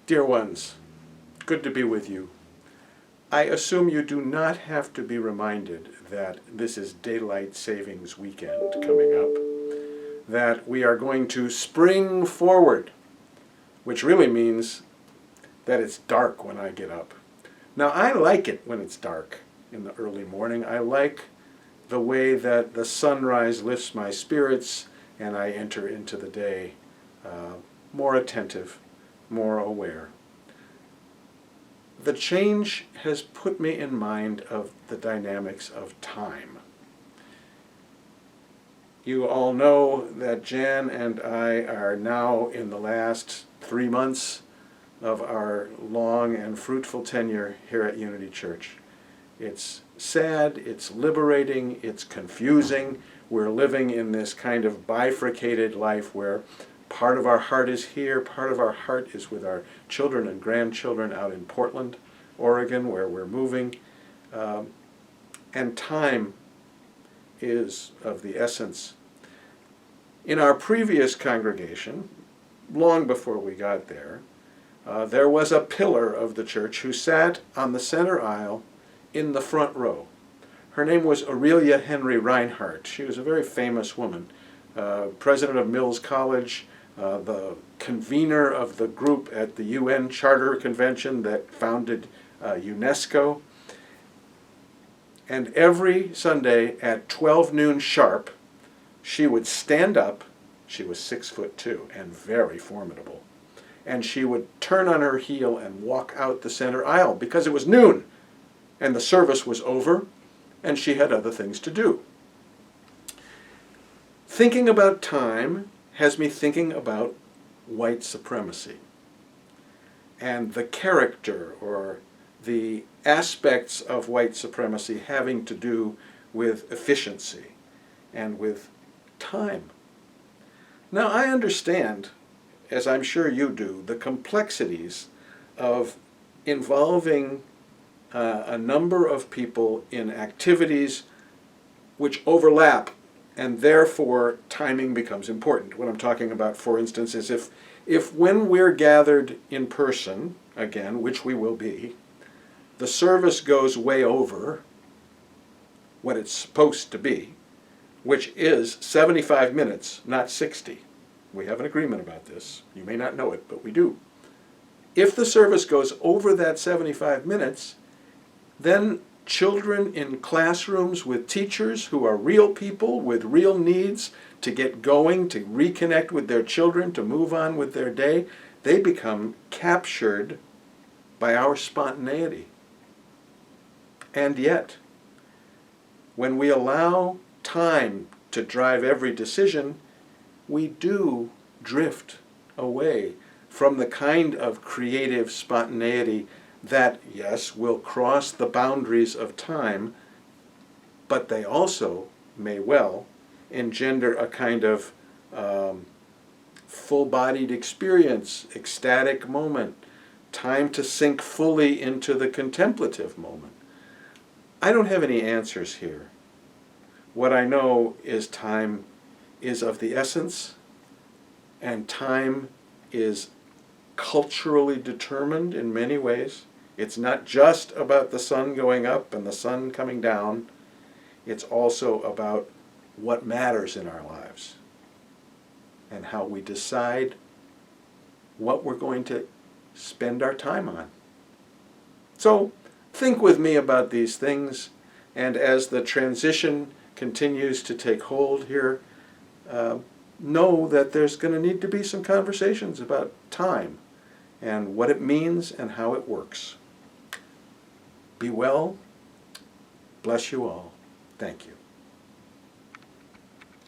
Dear ones, good to be with you. I assume you do not have to be reminded that this is daylight savings weekend coming up, that we are going to spring forward, which really means that it's dark when I get up. Now, I like it when it's dark in the early morning. I like the way that the sunrise lifts my spirits and I enter into the day more attentive, more aware. The change has put me in mind of the dynamics of time. You all know that Jan and I are now in the last 3 months of our long and fruitful tenure here at Unity Church. It's sad, it's liberating, it's confusing. We're living in this kind of bifurcated life where part of our heart is here, part of our heart is with our children and grandchildren out in Portland, Oregon, where we're moving. And time is of the essence. In our previous congregation, long before we got there was a pillar of the church who sat on the center aisle in the front row. Her name was Aurelia Henry Reinhardt. She was a very famous woman, president of Mills College, the convener of the group at the UN Charter Convention that founded UNESCO. And every Sunday at 12 noon sharp, she would stand up. She was 6'2" and very formidable. And she would turn on her heel and walk out the center aisle because it was noon and the service was over and she had other things to do. Thinking about time has me thinking about white supremacy and the character or the aspects of white supremacy having to do with efficiency and with time. Now, I understand, as I'm sure you do, the complexities of involving a number of people in activities which overlap, and therefore timing becomes important. What I'm talking about, for instance, is if when we're gathered in person, again, which we will be, the service goes way over what it's supposed to be, which is 75 minutes, not 60. We have an agreement about this. You may not know it, but we do. If the service goes over that 75 minutes, then children in classrooms with teachers who are real people with real needs to get going, to reconnect with their children, to move on with their day, they become captured by our spontaneity. And yet, when we allow time to drive every decision, we do drift away from the kind of creative spontaneity that, yes, will cross the boundaries of time, but they also may well engender a kind of full-bodied experience, ecstatic moment, time to sink fully into the contemplative moment. I don't have any answers here. What I know is time is of the essence, and time is culturally determined in many ways. It's not just about the sun going up and the sun coming down. It's also about what matters in our lives and how we decide what we're going to spend our time on. So think with me about these things, and as the transition continues to take hold here, know that there's going to need to be some conversations about time and what it means and how it works. Be well. Bless you all. Thank you.